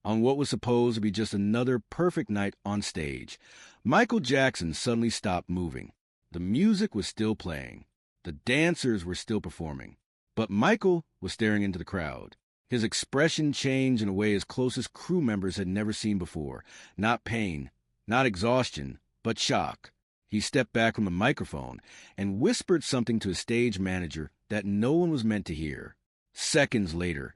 On what was supposed to be just another perfect night on stage, Michael Jackson suddenly stopped moving. The music was still playing. The dancers were still performing. But Michael was staring into the crowd. His expression changed in a way his closest crew members had never seen before. Not pain, not exhaustion, but shock. He stepped back from the microphone and whispered something to his stage manager that no one was meant to hear. Seconds later,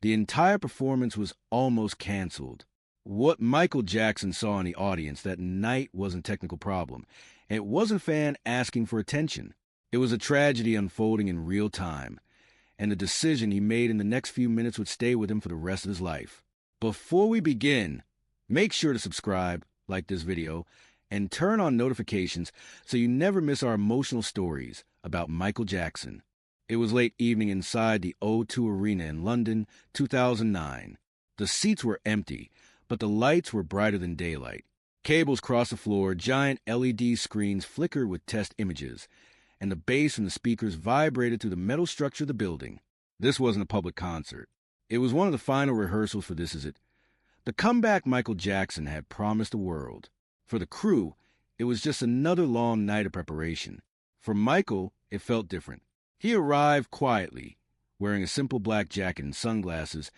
the entire performance was almost canceled. What Michael Jackson saw in the audience that night wasn't a technical problem. It wasn't a fan asking for attention. It was a tragedy unfolding in real time, and the decision he made in the next few minutes would stay with him for the rest of his life. Before we begin, make sure to subscribe, like this video, and turn on notifications so you never miss our emotional stories about Michael Jackson. It was late evening inside the O2 Arena in London, 2009. The seats were empty, but the lights were brighter than daylight. Cables crossed the floor, giant LED screens flickered with test images, and the bass from the speakers vibrated through the metal structure of the building. This wasn't a public concert. It was one of the final rehearsals for This Is It, the comeback Michael Jackson had promised the world. For the crew, it was just another long night of preparation. For Michael, it felt different. He arrived quietly, wearing a simple black jacket and sunglasses,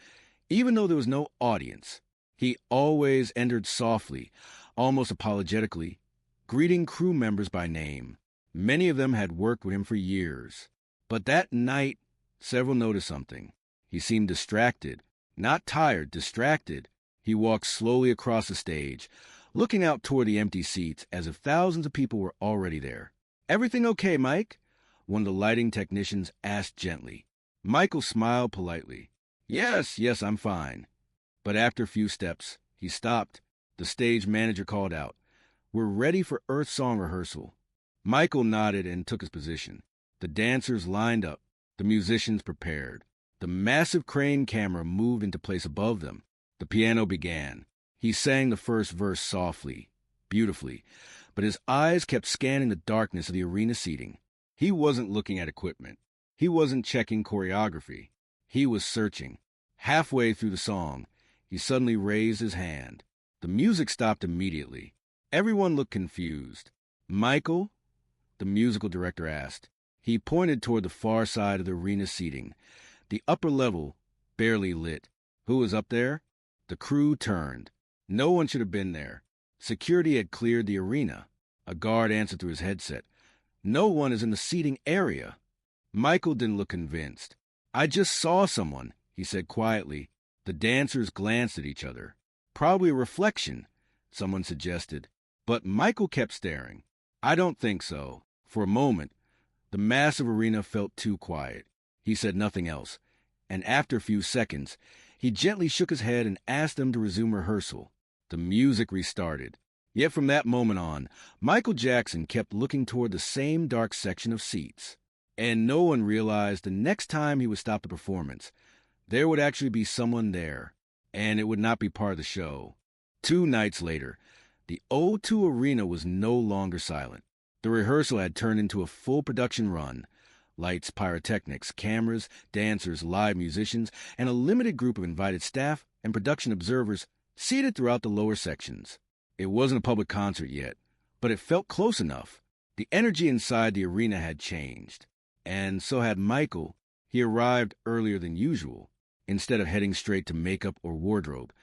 even though there was no audience. He always entered softly, almost apologetically, greeting crew members by name. Many of them had worked with him for years. But that night, several noticed something. He seemed distracted. Not tired, distracted. He walked slowly across the stage, looking out toward the empty seats as if thousands of people were already there. "Everything okay, Mike?" one of the lighting technicians asked gently. Michael smiled politely. Yes, I'm fine." But after a few steps, he stopped. The stage manager called out, "We're ready for Earth Song rehearsal." Michael nodded and took his position. The dancers lined up. The musicians prepared. The massive crane camera moved into place above them. The piano began. He sang the first verse softly, beautifully, but his eyes kept scanning the darkness of the arena seating. He wasn't looking at equipment. He wasn't checking choreography. He was searching. Halfway through the song, he suddenly raised his hand. The music stopped immediately. Everyone looked confused. "Michael?" the musical director asked. He pointed toward the far side of the arena seating, the upper level barely lit. Who was up there? The crew turned. No one should have been there. Security had cleared the arena. A guard answered through his headset. "No one is in the seating area." Michael didn't look convinced. "I just saw someone," he said quietly. The dancers glanced at each other. "Probably a reflection," someone suggested. But Michael kept staring. "I don't think so." For a moment, the massive arena felt too quiet. He said nothing else, and after a few seconds, he gently shook his head and asked them to resume rehearsal. The music restarted. Yet from that moment on, Michael Jackson kept looking toward the same dark section of seats. And no one realized the next time he would stop the performance, there would actually be someone there, and it would not be part of the show. 2 nights later, the O2 Arena was no longer silent. The rehearsal had turned into a full production run. Lights, pyrotechnics, cameras, dancers, live musicians, and a limited group of invited staff and production observers seated throughout the lower sections. It wasn't a public concert yet, but it felt close enough. The energy inside the arena had changed. And so had Michael. He arrived earlier than usual. Instead of heading straight to makeup or wardrobe,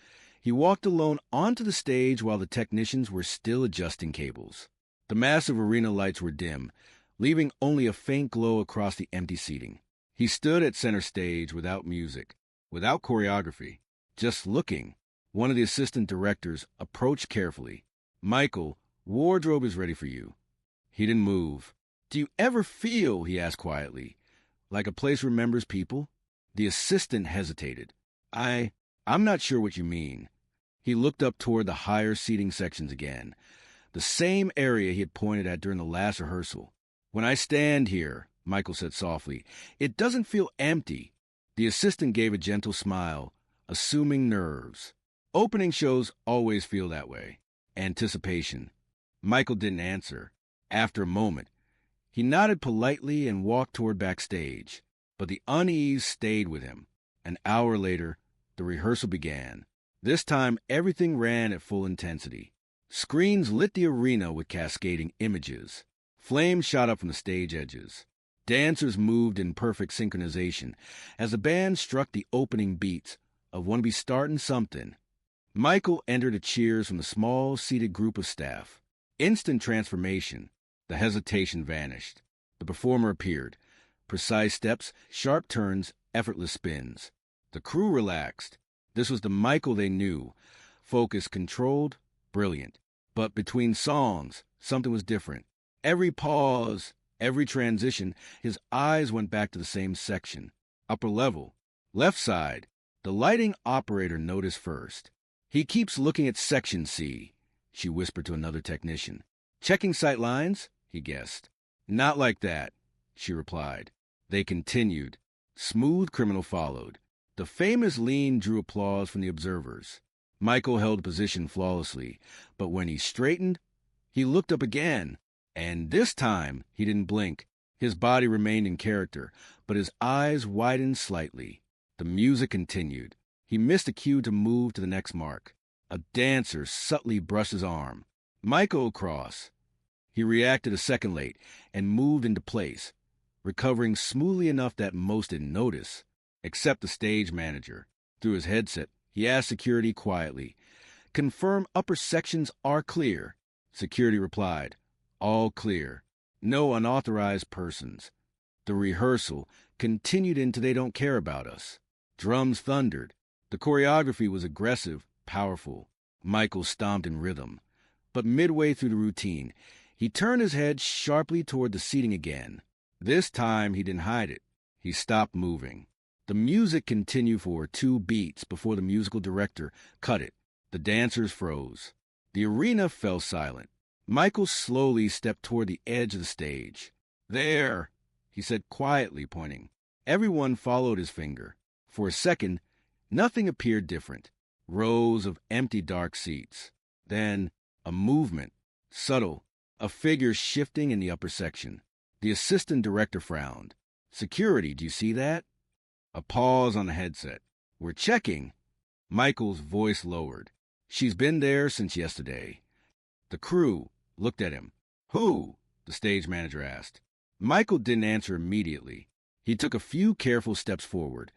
he walked alone onto the stage while the technicians were still adjusting cables. The massive arena lights were dim, leaving only a faint glow across the empty seating. He stood at center stage without music, without choreography, just looking. One of the assistant directors approached carefully. "Michael, wardrobe is ready for you." He didn't move. "Do you ever feel," he asked quietly, "like a place remembers people?" The assistant hesitated. I'm not sure what you mean." He looked up toward the higher seating sections again, the same area he had pointed at during the last rehearsal. "When I stand here," Michael said softly, "it doesn't feel empty." The assistant gave a gentle smile, assuming nerves. Opening shows always feel that way. Anticipation. Michael didn't answer. After a moment, he nodded politely and walked toward backstage. But the unease stayed with him. An hour later, the rehearsal began. This time, everything ran at full intensity. Screens lit the arena with cascading images. Flames shot up from the stage edges. Dancers moved in perfect synchronization as the band struck the opening beats of Wanna Be Startin' Something. Michael entered the cheers from the small, seated group of staff. Instant transformation. The hesitation vanished. The performer appeared. Precise steps, sharp turns, effortless spins. The crew relaxed. This was the Michael they knew. Focus controlled, brilliant. But between songs, something was different. Every pause, every transition, his eyes went back to the same section. Upper level. Left side. The lighting operator noticed first. He keeps looking at Section C, she whispered to another technician. Checking sight lines? He guessed. Not like that, she replied. They continued. Smooth Criminal followed. The famous lean drew applause from the observers. Michael held position flawlessly, but when he straightened, he looked up again, and this time he didn't blink. His body remained in character, but his eyes widened slightly. The music continued. He missed a cue to move to the next mark. A dancer subtly brushed his arm. Michael across. He reacted a second late and moved into place, recovering smoothly enough that most didn't notice, except the stage manager. Through his headset, he asked security quietly, "Confirm upper sections are clear." Security replied, "All clear. No unauthorized persons." The rehearsal continued into They Don't Care About Us. Drums thundered. The choreography was aggressive, powerful. Michael stomped in rhythm. But midway through the routine, he turned his head sharply toward the seating again. This time he didn't hide it. He stopped moving. The music continued for 2 beats before the musical director cut it. The dancers froze. The arena fell silent. Michael slowly stepped toward the edge of the stage. "There," he said quietly, pointing. Everyone followed his finger. For a second, nothing appeared different. Rows of empty dark seats. Then a movement, subtle, a figure shifting in the upper section. The assistant director frowned. "Security, do you see that?" A pause on the headset. "We're checking." Michael's voice lowered. "She's been there since yesterday." The crew looked at him. "Who?" the stage manager asked. Michael didn't answer immediately. He took a few careful steps forward,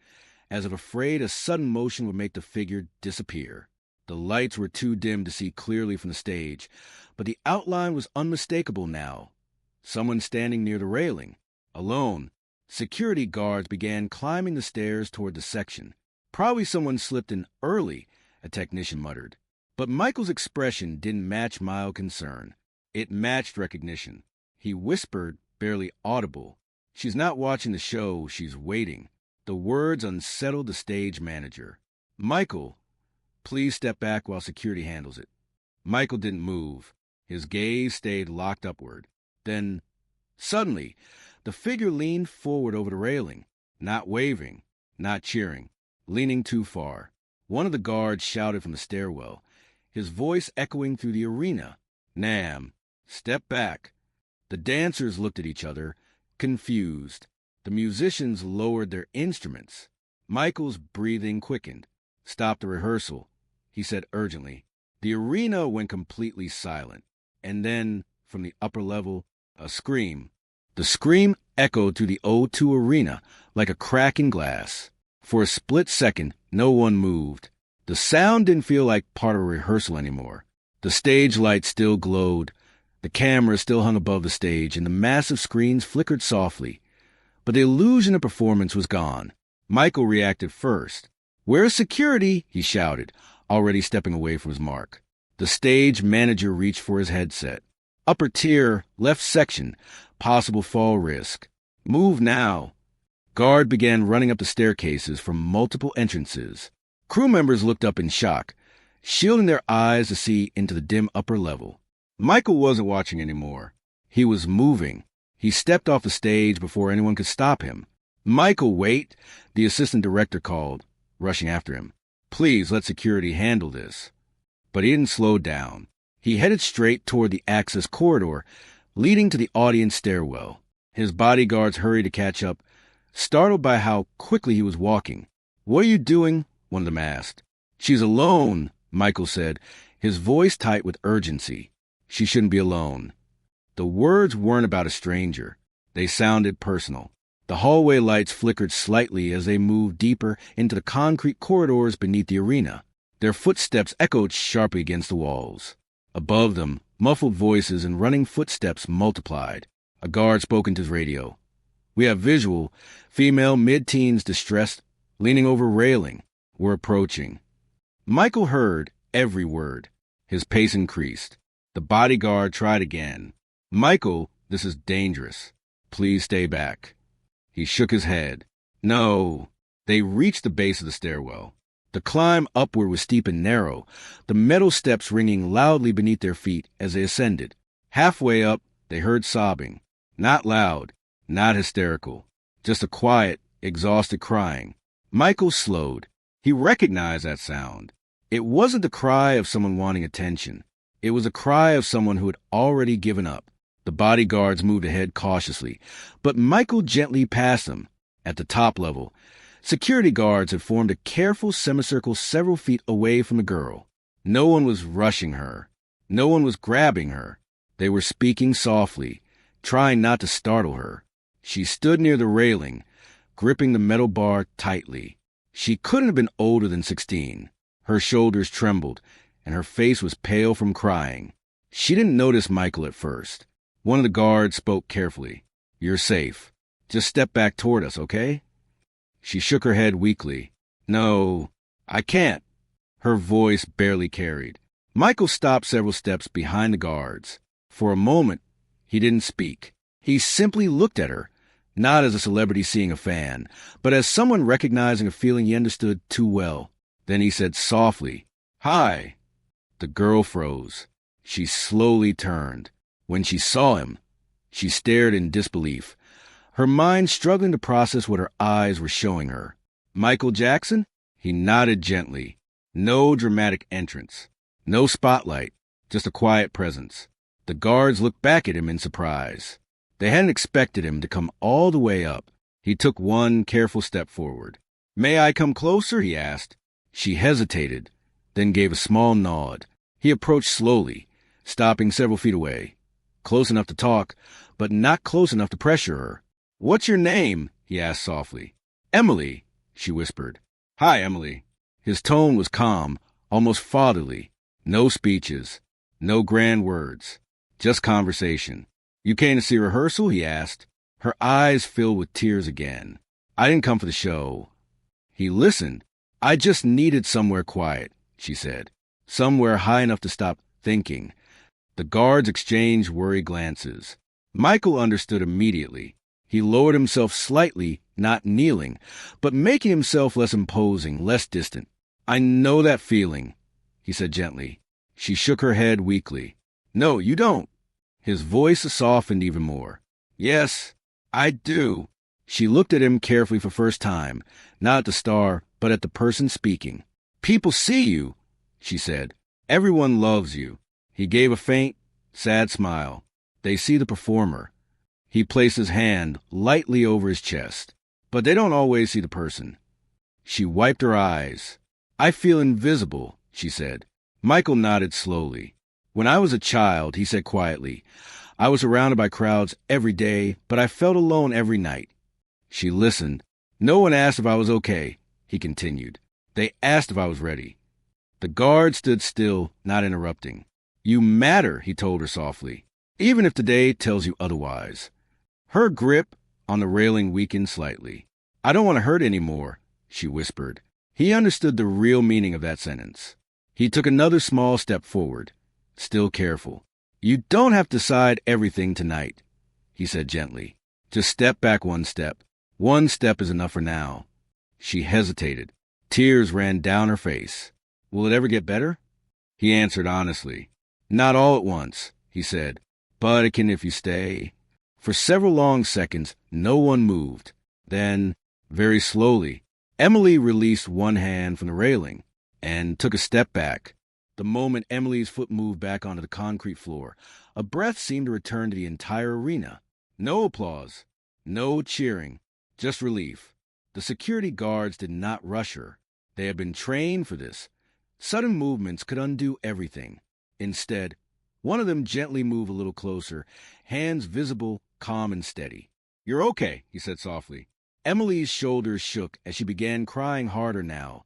as if afraid a sudden motion would make the figure disappear. The lights were too dim to see clearly from the stage, but the outline was unmistakable now. Someone standing near the railing. Alone. Security guards began climbing the stairs toward the section. "Probably someone slipped in early," a technician muttered. But Michael's expression didn't match mild concern. It matched recognition. He whispered, barely audible, "She's not watching the show, she's waiting." The words unsettled the stage manager. "Michael, please step back while security handles it." Michael didn't move. His gaze stayed locked upward. Then, suddenly, the figure leaned forward over the railing, not waving, not cheering, leaning too far. One of the guards shouted from the stairwell, his voice echoing through the arena. "Nam, step back." The dancers looked at each other, confused. The musicians lowered their instruments. Michael's breathing quickened. "Stop the rehearsal," he said urgently. The arena went completely silent. And then, from the upper level, a scream. The scream echoed through the O2 arena like a crack in glass. For a split second, no one moved. The sound didn't feel like part of a rehearsal anymore. The stage lights still glowed. The camera still hung above the stage, and the massive screens flickered softly. But the illusion of performance was gone. Michael reacted first. "Where's security?" he shouted, already stepping away from his mark. The stage manager reached for his headset. "Upper tier, left section, possible fall risk. Move now." Guard began running up the staircases from multiple entrances. Crew members looked up in shock, shielding their eyes to see into the dim upper level. Michael wasn't watching anymore. He was moving. He stepped off the stage before anyone could stop him. "Michael, wait!" the assistant director called, rushing after him. "Please let security handle this." But he didn't slow down. He headed straight toward the access corridor, leading to the audience stairwell. His bodyguards hurried to catch up, startled by how quickly he was walking. "What are you doing?" one of them asked. She's alone, Michael said, his voice tight with urgency. She shouldn't be alone. The words weren't about a stranger. They sounded personal. The hallway lights flickered slightly as they moved deeper into the concrete corridors beneath the arena. Their footsteps echoed sharply against the walls. Above them, muffled voices and running footsteps multiplied. A guard spoke into his radio. "We have visual. Female mid-teens distressed, leaning over railing. We're approaching." Michael heard every word. His pace increased. The bodyguard tried again. "Michael, this is dangerous. Please stay back." He shook his head. "No." They reached the base of the stairwell. The climb upward was steep and narrow, the metal steps ringing loudly beneath their feet as they ascended. Halfway up, they heard sobbing. Not loud, not hysterical, just a quiet, exhausted crying. Michael slowed. He recognized that sound. It wasn't the cry of someone wanting attention. It was a cry of someone who had already given up. The bodyguards moved ahead cautiously, but Michael gently passed them. At the top level, security guards had formed a careful semicircle several feet away from the girl. No one was rushing her. No one was grabbing her. They were speaking softly, trying not to startle her. She stood near the railing, gripping the metal bar tightly. She couldn't have been older than 16. Her shoulders trembled, and her face was pale from crying. She didn't notice Michael at first. One of the guards spoke carefully. "You're safe. Just step back toward us, okay?" She shook her head weakly. "No, I can't." Her voice barely carried. Michael stopped several steps behind the guards. For a moment, he didn't speak. He simply looked at her, not as a celebrity seeing a fan, but as someone recognizing a feeling he understood too well. Then he said softly, "Hi." The girl froze. She slowly turned. When she saw him, she stared in disbelief, her mind struggling to process what her eyes were showing her. "Michael Jackson?" He nodded gently. No dramatic entrance. No spotlight. Just a quiet presence. The guards looked back at him in surprise. They hadn't expected him to come all the way up. He took one careful step forward. "May I come closer?" he asked. She hesitated, then gave a small nod. He approached slowly, stopping several feet away. Close enough to talk, but not close enough to pressure her. "What's your name?" he asked softly. "Emily," she whispered. "Hi, Emily." His tone was calm, almost fatherly. No speeches, no grand words, just conversation. "You came to see rehearsal?" he asked. Her eyes filled with tears again. "I didn't come for the show." He listened. "I just needed somewhere quiet," she said. Somewhere high enough to stop thinking. The guards exchanged worried glances. Michael understood immediately. He lowered himself slightly, not kneeling, but making himself less imposing, less distant. "I know that feeling," he said gently. She shook her head weakly. "No, you don't." His voice softened even more. "Yes, I do." She looked at him carefully for first time, not at the star, but at the person speaking. "People see you," she said. "Everyone loves you." He gave a faint, sad smile. "They see the performer." He placed his hand lightly over his chest. "But they don't always see the person." She wiped her eyes. "I feel invisible," she said. Michael nodded slowly. "When I was a child," he said quietly, "I was surrounded by crowds every day, but I felt alone every night." She listened. "No one asked if I was okay," he continued. "They asked if I was ready." The guard stood still, not interrupting. "You matter," he told her softly, "even if today tells you otherwise." Her grip on the railing weakened slightly. "I don't want to hurt any more," she whispered. He understood the real meaning of that sentence. He took another small step forward, still careful. "You don't have to decide everything tonight," he said gently. "Just step back one step. One step is enough for now." She hesitated. Tears ran down her face. "Will it ever get better?" He answered honestly. "Not all at once," he said, "but it can if you stay." For several long seconds, no one moved. Then, very slowly, Emily released one hand from the railing and took a step back. The moment Emily's foot moved back onto the concrete floor, a breath seemed to return to the entire arena. No applause, no cheering, just relief. The security guards did not rush her. They had been trained for this. Sudden movements could undo everything. Instead, one of them gently moved a little closer, hands visible, calm and steady. "You're okay," he said softly. Emily's shoulders shook as she began crying harder now,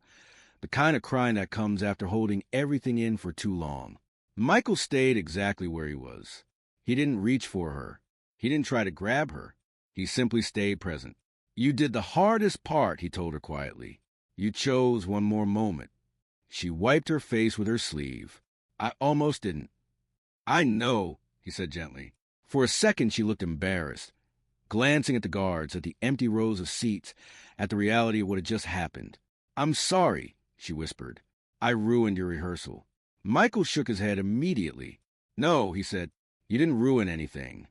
the kind of crying that comes after holding everything in for too long. Michael stayed exactly where he was. He didn't reach for her. He didn't try to grab her. He simply stayed present. "You did the hardest part," he told her quietly. "You chose one more moment." She wiped her face with her sleeve. "I almost didn't." "I know," he said gently. For a second she looked embarrassed, glancing at the guards, at the empty rows of seats, at the reality of what had just happened. "I'm sorry," she whispered. "I ruined your rehearsal." Michael shook his head immediately. "No," he said, "you didn't ruin anything."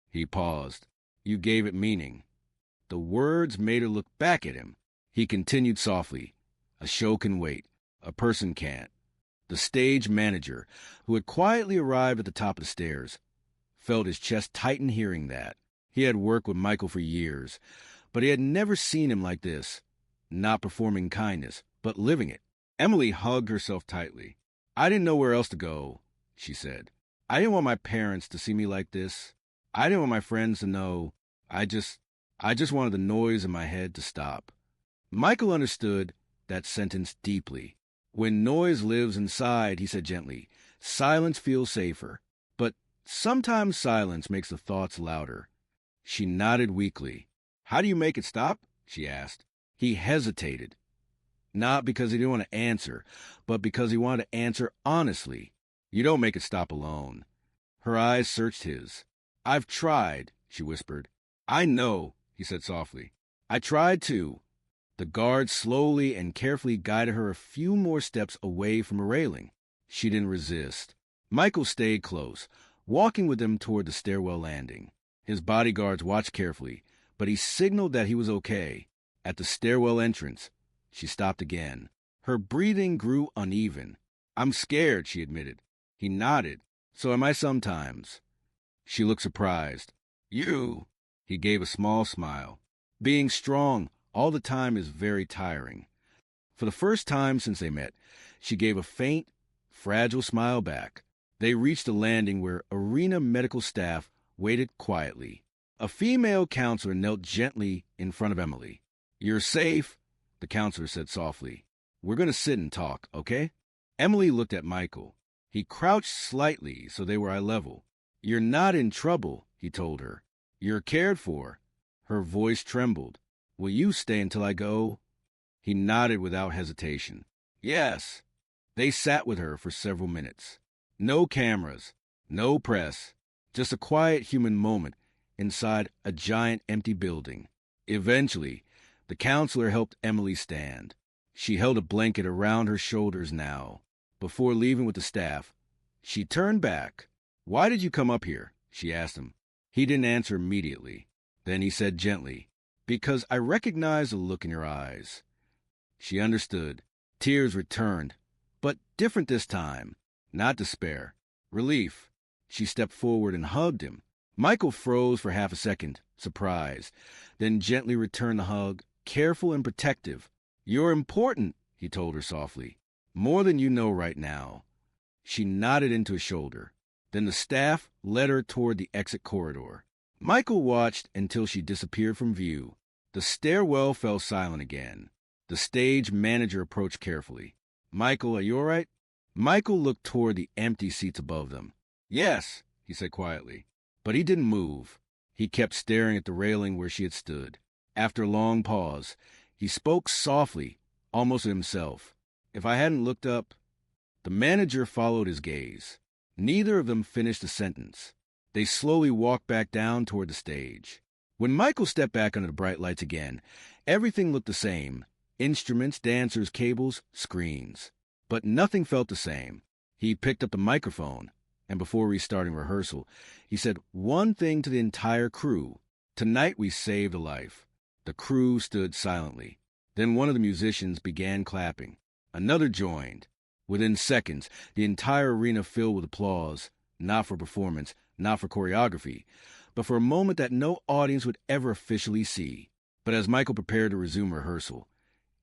He paused. "You gave it meaning." The words made her look back at him. He continued softly. "A show can wait. A person can't." The stage manager, who had quietly arrived at the top of the stairs, felt his chest tighten hearing that. He had worked with Michael for years, but he had never seen him like this, not performing kindness, but living it. Emily hugged herself tightly. "I didn't know where else to go," she said. "I didn't want my parents to see me like this. I didn't want my friends to know. I just wanted the noise in my head to stop." Michael understood that sentence deeply. "When noise lives inside," he said gently, "silence feels safer. But sometimes silence makes the thoughts louder." She nodded weakly. "How do you make it stop?" she asked. He hesitated. Not because he didn't want to answer, but because he wanted to answer honestly. "You don't make it stop alone." Her eyes searched his. "I've tried," she whispered. "I know," he said softly. "I tried too." The guard slowly and carefully guided her a few more steps away from a railing. She didn't resist. Michael stayed close, walking with them toward the stairwell landing. His bodyguards watched carefully, but he signaled that he was okay. At the stairwell entrance, she stopped again. Her breathing grew uneven. "I'm scared," she admitted. He nodded. "So am I sometimes." She looked surprised. "You?" He gave a small smile. "Being strong all the time is very tiring." For the first time since they met, she gave a faint, fragile smile back. They reached a landing where arena medical staff waited quietly. A female counselor knelt gently in front of Emily. "You're safe," the counselor said softly. "We're going to sit and talk, okay?" Emily looked at Michael. He crouched slightly so they were eye level. "You're not in trouble," he told her. "You're cared for." Her voice trembled. "Will you stay until I go?" He nodded without hesitation. "Yes." They sat with her for several minutes. No cameras, no press, just a quiet human moment inside a giant empty building. Eventually, the counselor helped Emily stand. She held a blanket around her shoulders now. Before leaving with the staff, she turned back. "Why did you come up here?" she asked him. He didn't answer immediately. Then he said gently, "Because I recognize the look in your eyes." She understood. Tears returned, but different this time. Not despair. Relief. She stepped forward and hugged him. Michael froze for half a second, surprised, then gently returned the hug, careful and protective. "You're important," he told her softly. "More than you know right now." She nodded into his shoulder. Then the staff led her toward the exit corridor. Michael watched until she disappeared from view. The stairwell fell silent again. The stage manager approached carefully. "Michael, are you all right?" Michael looked toward the empty seats above them. "Yes," he said quietly. But he didn't move. He kept staring at the railing where she had stood. After a long pause, he spoke softly, almost to himself. "If I hadn't looked up..." The manager followed his gaze. Neither of them finished the sentence. They slowly walked back down toward the stage. When Michael stepped back under the bright lights again, everything looked the same. Instruments, dancers, cables, screens. But nothing felt the same. He picked up the microphone, and before restarting rehearsal, he said one thing to the entire crew. "Tonight we saved a life." The crew stood silently. Then one of the musicians began clapping. Another joined. Within seconds, the entire arena filled with applause, not for performance, not for choreography, but for a moment that no audience would ever officially see. But as Michael prepared to resume rehearsal,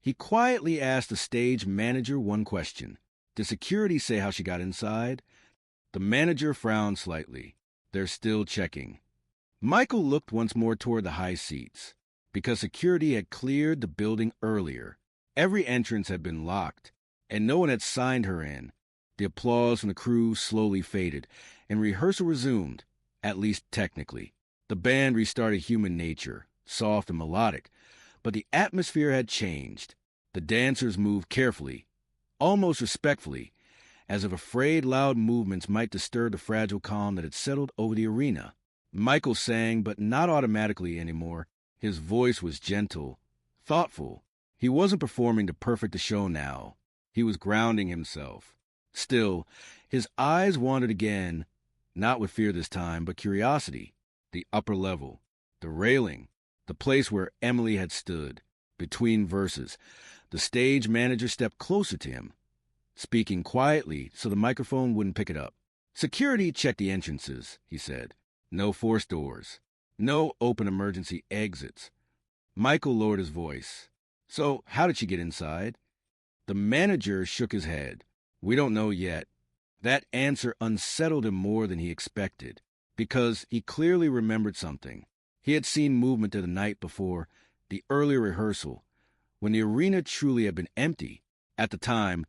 he quietly asked the stage manager one question. Did security say how she got inside? The manager frowned slightly. They're still checking. Michael looked once more toward the high seats. Because security had cleared the building earlier, every entrance had been locked, and no one had signed her in. The applause from the crew slowly faded, and rehearsal resumed, at least technically. The band restarted Human Nature, soft and melodic, but the atmosphere had changed. The dancers moved carefully, almost respectfully, as if afraid loud movements might disturb the fragile calm that had settled over the arena. Michael sang, but not automatically anymore. His voice was gentle, thoughtful. He wasn't performing to perfect the show now. He was grounding himself. Still, his eyes wandered again, not with fear this time, but curiosity. The upper level, the railing, the place where Emily had stood. Between verses, the stage manager stepped closer to him, speaking quietly so the microphone wouldn't pick it up. Security checked the entrances, he said. No forced doors. No open emergency exits. Michael lowered his voice. So, how did she get inside? The manager shook his head. We don't know yet. That answer unsettled him more than he expected, because he clearly remembered something. He had seen movement there the night before, the earlier rehearsal, when the arena truly had been empty. At the time,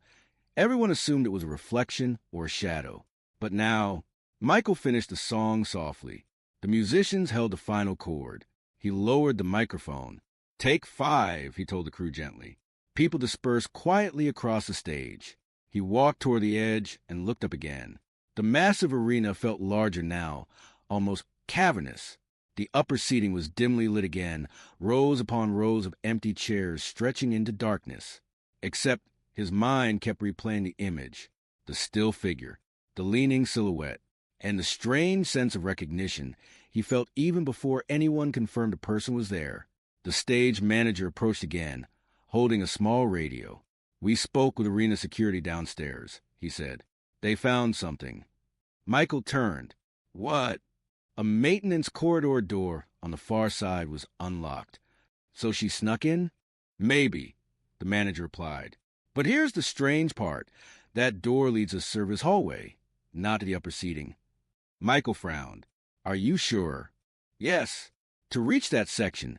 everyone assumed it was a reflection or a shadow. But now, Michael finished the song softly. The musicians held the final chord. He lowered the microphone. Take 5, he told the crew gently. People dispersed quietly across the stage. He walked toward the edge and looked up again. The massive arena felt larger now, almost cavernous. The upper seating was dimly lit again, rows upon rows of empty chairs stretching into darkness. Except his mind kept replaying the image, the still figure, the leaning silhouette, and the strange sense of recognition he felt even before anyone confirmed a person was there. The stage manager approached again, holding a small radio. We spoke with arena security downstairs, he said. They found something. Michael turned. What? A maintenance corridor door on the far side was unlocked. So she snuck in? Maybe, the manager replied. But here's the strange part. That door leads to service hallway, not to the upper seating. Michael frowned. Are you sure? Yes. To reach that section,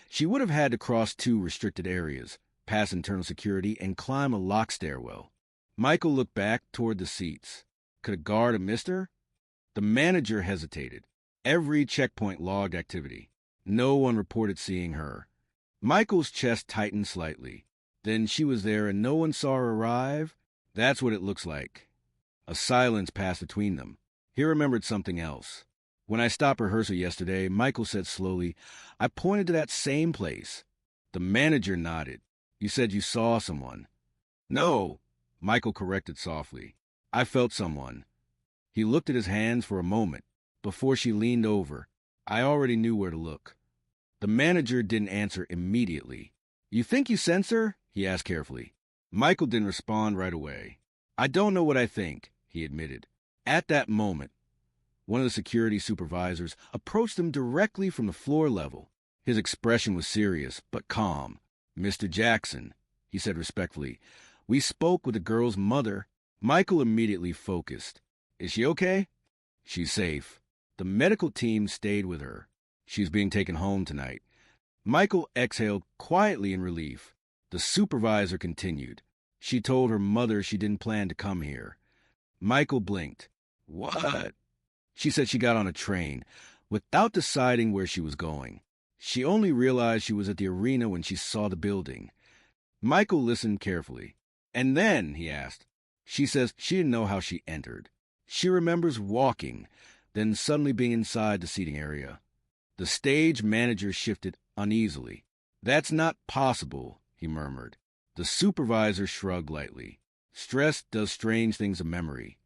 she would have had to cross 2 restricted areas, pass internal security, and climb a locked stairwell. Michael looked back toward the seats. Could a guard have missed her? The manager hesitated. Every checkpoint logged activity. No one reported seeing her. Michael's chest tightened slightly. Then she was there and no one saw her arrive? That's what it looks like. A silence passed between them. He remembered something else. When I stopped rehearsal yesterday, Michael said slowly, I pointed to that same place. The manager nodded. You said you saw someone. No, Michael corrected softly. I felt someone. He looked at his hands for a moment. Before she leaned over, I already knew where to look. The manager didn't answer immediately. You think you sense her? He asked carefully. Michael didn't respond right away. I don't know what I think, he admitted. At that moment, one of the security supervisors approached them directly from the floor level. His expression was serious, but calm. Mr. Jackson, he said respectfully, we spoke with the girl's mother. Michael immediately focused. Is she okay? She's safe. The medical team stayed with her. She's being taken home tonight. Michael exhaled quietly in relief. The supervisor continued. She told her mother she didn't plan to come here. Michael blinked. What? She said she got on a train, without deciding where she was going. She only realized she was at the arena when she saw the building. Michael listened carefully. And then, he asked, she says she didn't know how she entered. She remembers walking, then suddenly being inside the seating area. The stage manager shifted uneasily. That's not possible, he murmured. The supervisor shrugged lightly. Stress does strange things to memory.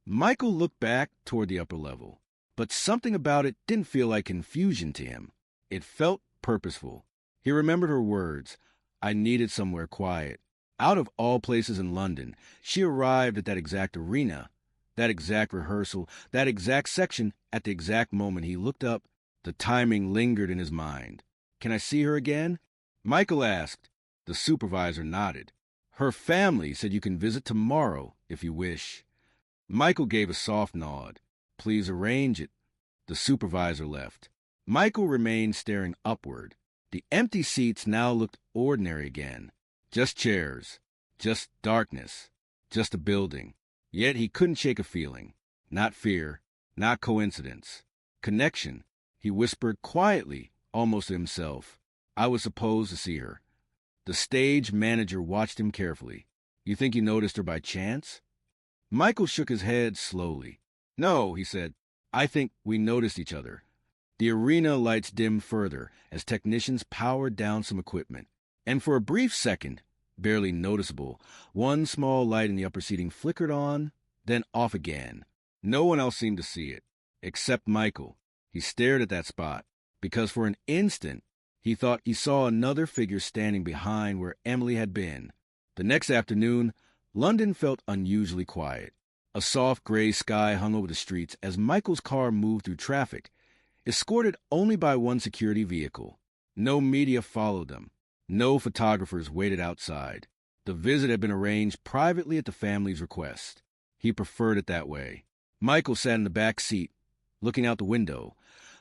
Michael looked back toward the upper level, but something about it didn't feel like confusion to him. It felt purposeful. He remembered her words. I needed somewhere quiet. Out of all places in London, she arrived at that exact arena, that exact rehearsal, that exact section at the exact moment he looked up. The timing lingered in his mind. Can I see her again? Michael asked. The supervisor nodded. Her family said you can visit tomorrow if you wish. Michael gave a soft nod. Please arrange it. The supervisor left. Michael remained staring upward. The empty seats now looked ordinary again. Just chairs. Just darkness. Just a building. Yet he couldn't shake a feeling. Not fear. Not coincidence. Connection. He whispered quietly, almost to himself. I was supposed to see her. The stage manager watched him carefully. You think you noticed her by chance? Michael shook his head slowly. No, he said. I think we noticed each other. The arena lights dimmed further as technicians powered down some equipment. And for a brief second, barely noticeable, one small light in the upper seating flickered on, then off again. No one else seemed to see it, except Michael. He stared at that spot, because for an instant, he thought he saw another figure standing behind where Emily had been. The next afternoon, London felt unusually quiet. A soft gray sky hung over the streets as Michael's car moved through traffic, escorted only by one security vehicle. No media followed them. No photographers waited outside. The visit had been arranged privately at the family's request. He preferred it that way. Michael sat in the back seat, looking out the window,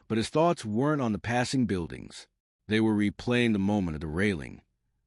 but his thoughts weren't on the passing buildings. They were replaying the moment of the railing,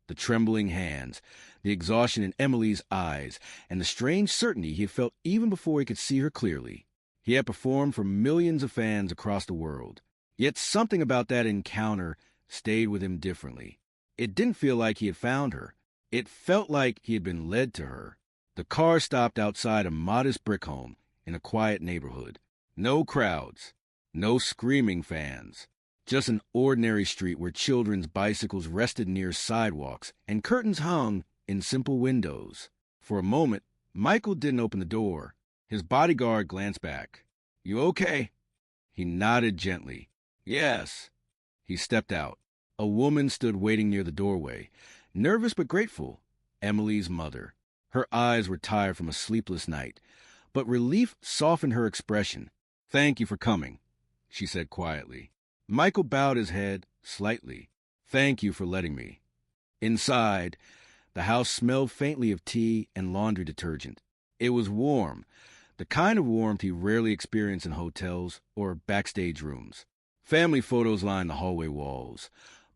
the trembling hands, the exhaustion in Emily's eyes, and the strange certainty he had felt even before he could see her clearly. He had performed for millions of fans across the world. Yet something about that encounter stayed with him differently. It didn't feel like he had found her. It felt like he had been led to her. The car stopped outside a modest brick home in a quiet neighborhood. No crowds, no screaming fans. Just an ordinary street where children's bicycles rested near sidewalks and curtains hung in simple windows. For a moment, Michael didn't open the door. His bodyguard glanced back. You okay? He nodded gently. Yes. He stepped out. A woman stood waiting near the doorway, nervous but grateful. Emily's mother. Her eyes were tired from a sleepless night, but relief softened her expression. Thank you for coming, she said quietly. Michael bowed his head slightly. Thank you for letting me. Inside, the house smelled faintly of tea and laundry detergent. It was warm, the kind of warmth he rarely experienced in hotels or backstage rooms. Family photos lined the hallway walls.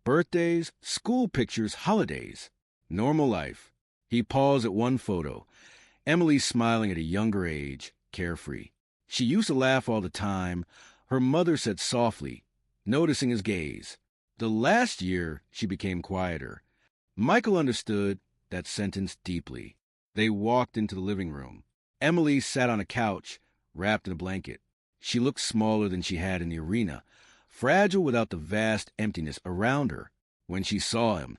Birthdays, school pictures, holidays. Normal life. He paused at one photo. Emily smiling at a younger age, carefree. She used to laugh all the time. Her mother said softly, noticing his gaze. The last year, she became quieter. Michael understood that sentence deeply. They walked into the living room. Emily sat on a couch, wrapped in a blanket. She looked smaller than she had in the arena, fragile without the vast emptiness around her. When she saw him,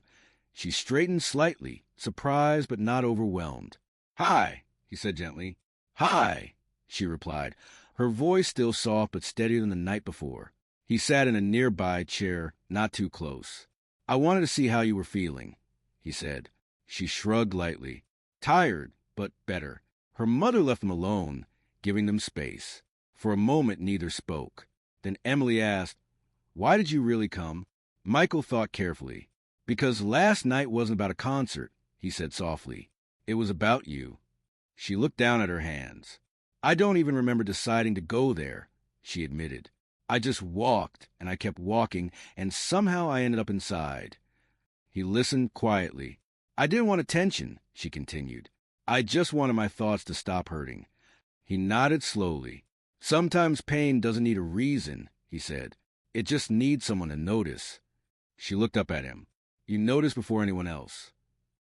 she straightened slightly, surprised but not overwhelmed. Hi, he said gently. Hi, she replied, her voice still soft but steadier than the night before. He sat in a nearby chair, not too close. I wanted to see how you were feeling, he said. She shrugged lightly. Tired, but better. Her mother left them alone, giving them space. For a moment, neither spoke. Then Emily asked, Why did you really come? Michael thought carefully. Because last night wasn't about a concert, he said softly. It was about you. She looked down at her hands. I don't even remember deciding to go there, she admitted. I just walked, and I kept walking, and somehow I ended up inside. He listened quietly. I didn't want attention, she continued. I just wanted my thoughts to stop hurting. He nodded slowly. Sometimes pain doesn't need a reason, he said. It just needs someone to notice. She looked up at him. You noticed before anyone else.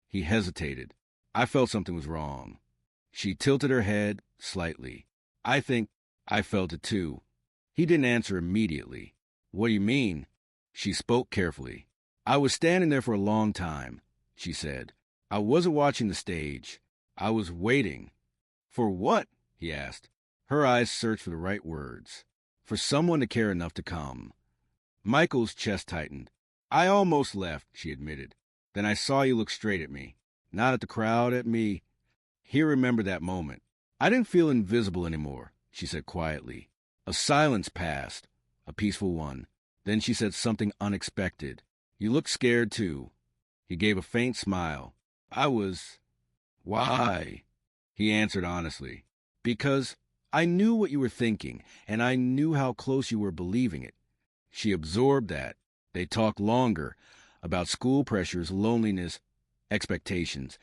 He hesitated. I felt something was wrong. She tilted her head slightly. I think I felt it too. He didn't answer immediately. What do you mean? She spoke carefully. I was standing there for a long time, she said. I wasn't watching the stage. I was waiting. For what? He asked. Her eyes searched for the right words. For someone to care enough to come. Michael's chest tightened. I almost left, she admitted. Then I saw you look straight at me. Not at the crowd, at me. He remembered that moment. I didn't feel invisible anymore, she said quietly. A silence passed, a peaceful one. Then she said something unexpected. You look scared, too. He gave a faint smile. I was Why? He answered honestly. Because I knew what you were thinking, and I knew how close you were believing it. She absorbed that. They talked longer about school pressures, loneliness, expectations,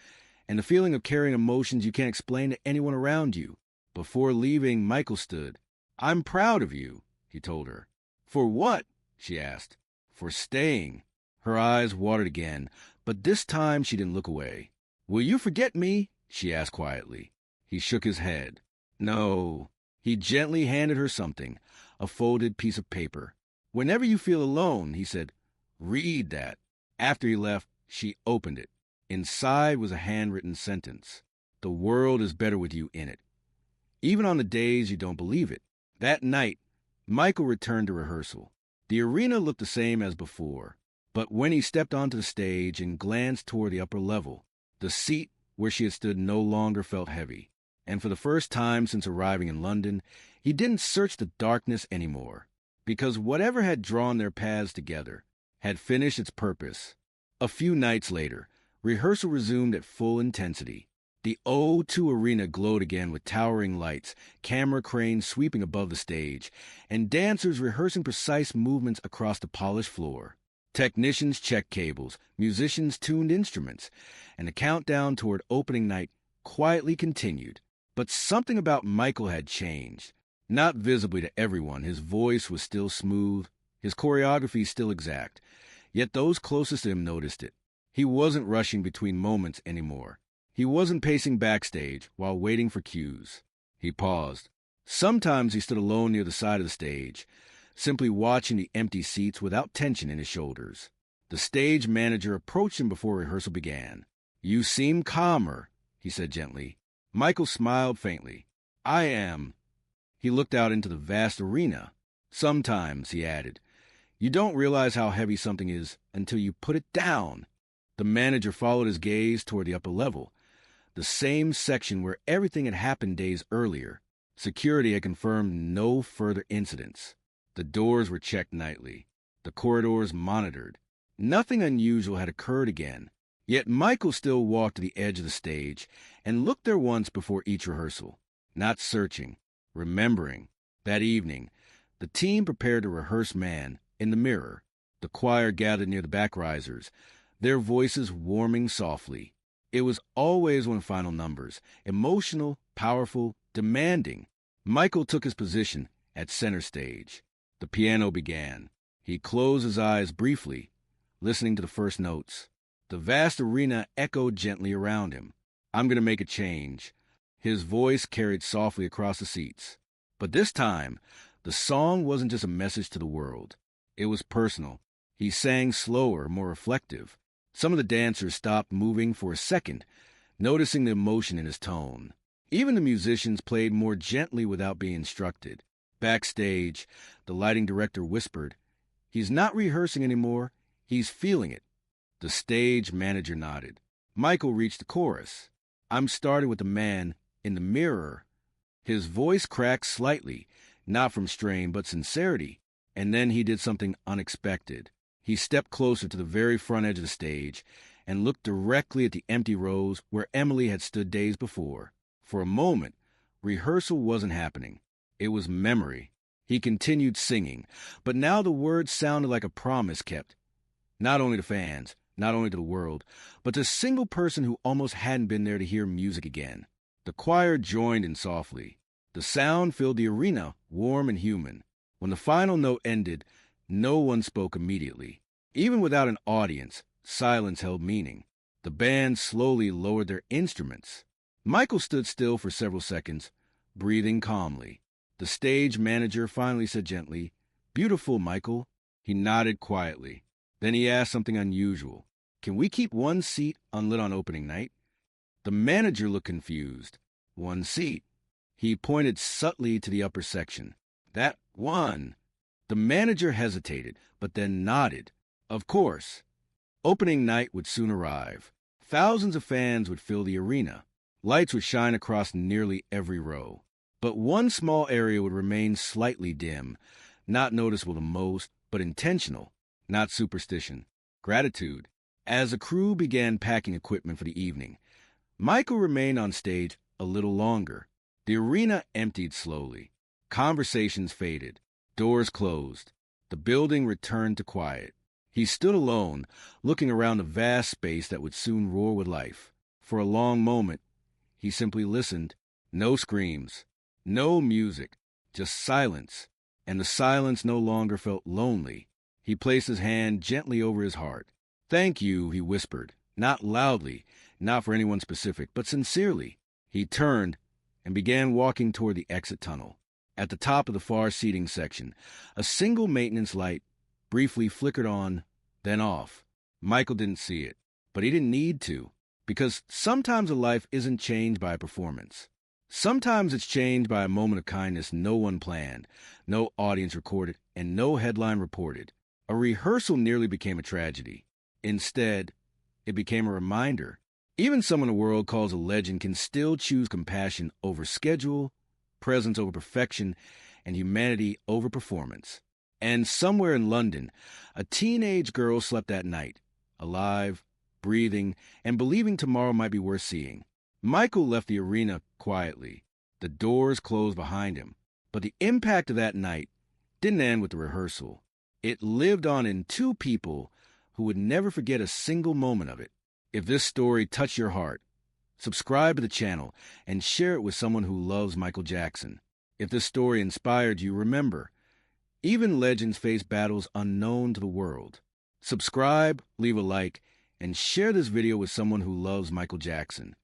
and the feeling of carrying emotions you can't explain to anyone around you. Before leaving, Michael stood. I'm proud of you, he told her. For what? She asked. For staying. Her eyes watered again, but this time she didn't look away. Will you forget me? She asked quietly. He shook his head. No. He gently handed her something, a folded piece of paper. Whenever you feel alone, he said, read that. After he left, she opened it. Inside was a handwritten sentence. The world is better with you in it. Even on the days you don't believe it. That night, Michael returned to rehearsal. The arena looked the same as before, but when he stepped onto the stage and glanced toward the upper level, the seat where she had stood no longer felt heavy. And for the first time since arriving in London, he didn't search the darkness anymore, because whatever had drawn their paths together had finished its purpose. A few nights later, rehearsal resumed at full intensity. The O2 Arena glowed again with towering lights, camera cranes sweeping above the stage, and dancers rehearsing precise movements across the polished floor. Technicians checked cables, musicians tuned instruments, and the countdown toward opening night quietly continued. But something about Michael had changed. Not visibly to everyone, his voice was still smooth, his choreography still exact, yet those closest to him noticed it. He wasn't rushing between moments anymore. He wasn't pacing backstage while waiting for cues. He paused. Sometimes he stood alone near the side of the stage, simply watching the empty seats without tension in his shoulders. The stage manager approached him before rehearsal began. You seem calmer, he said gently. Michael smiled faintly. I am. He looked out into the vast arena. Sometimes, he added, you don't realize how heavy something is until you put it down. The manager followed his gaze toward the upper level, the same section where everything had happened days earlier. Security had confirmed no further incidents. The doors were checked nightly, the corridors monitored. Nothing unusual had occurred again. Yet Michael still walked to the edge of the stage and looked there once before each rehearsal, not searching, remembering. That evening, the team prepared to rehearse Man in the Mirror. The choir gathered near the back risers, their voices warming softly. It was always one of the final numbers, emotional, powerful, demanding. Michael took his position at center stage. The piano began. He closed his eyes briefly, listening to the first notes. The vast arena echoed gently around him. I'm going to make a change. His voice carried softly across the seats. But this time, the song wasn't just a message to the world. It was personal. He sang slower, more reflective. Some of the dancers stopped moving for a second, noticing the emotion in his tone. Even the musicians played more gently without being instructed. Backstage, the lighting director whispered, He's not rehearsing anymore. He's feeling it. The stage manager nodded. Michael reached the chorus. I'm starting with the Man in the Mirror. His voice cracked slightly, not from strain but sincerity, and then he did something unexpected. He stepped closer to the very front edge of the stage and looked directly at the empty rows where Emily had stood days before. For a moment, rehearsal wasn't happening. It was memory. He continued singing, but now the words sounded like a promise kept, not only to fans, not only to the world, but to a single person who almost hadn't been there to hear music again. The choir joined in softly. The sound filled the arena, warm and human. When the final note ended, no one spoke immediately. Even without an audience, silence held meaning. The band slowly lowered their instruments. Michael stood still for several seconds, breathing calmly. The stage manager finally said gently, Beautiful, Michael. He nodded quietly. Then he asked something unusual. Can we keep one seat unlit on opening night? The manager looked confused. One seat. He pointed subtly to the upper section. That one. The manager hesitated, but then nodded. Of course. Opening night would soon arrive. Thousands of fans would fill the arena. Lights would shine across nearly every row. But one small area would remain slightly dim, not noticeable to most, but intentional, not superstition, gratitude. As the crew began packing equipment for the evening, Michael remained on stage a little longer. The arena emptied slowly. Conversations faded. Doors closed. The building returned to quiet. He stood alone, looking around a vast space that would soon roar with life. For a long moment, he simply listened. No screams, no music, just silence. And the silence no longer felt lonely. He placed his hand gently over his heart. "Thank you," he whispered, not loudly, not for anyone specific, but sincerely. He turned and began walking toward the exit tunnel. At the top of the far seating section, a single maintenance light briefly flickered on, then off. Michael didn't see it, but he didn't need to, because sometimes a life isn't changed by a performance. Sometimes it's changed by a moment of kindness no one planned, no audience recorded, and no headline reported. A rehearsal nearly became a tragedy. Instead, it became a reminder. Even someone the world calls a legend can still choose compassion over schedule, presence over perfection, and humanity over performance. And somewhere in London, a teenage girl slept that night, alive, breathing, and believing tomorrow might be worth seeing. Michael left the arena quietly. The doors closed behind him. But the impact of that night didn't end with the rehearsal. It lived on in two people who would never forget a single moment of it. If this story touched your heart, subscribe to the channel and share it with someone who loves Michael Jackson. If this story inspired you, remember, even legends face battles unknown to the world. Subscribe, leave a like, and share this video with someone who loves Michael Jackson.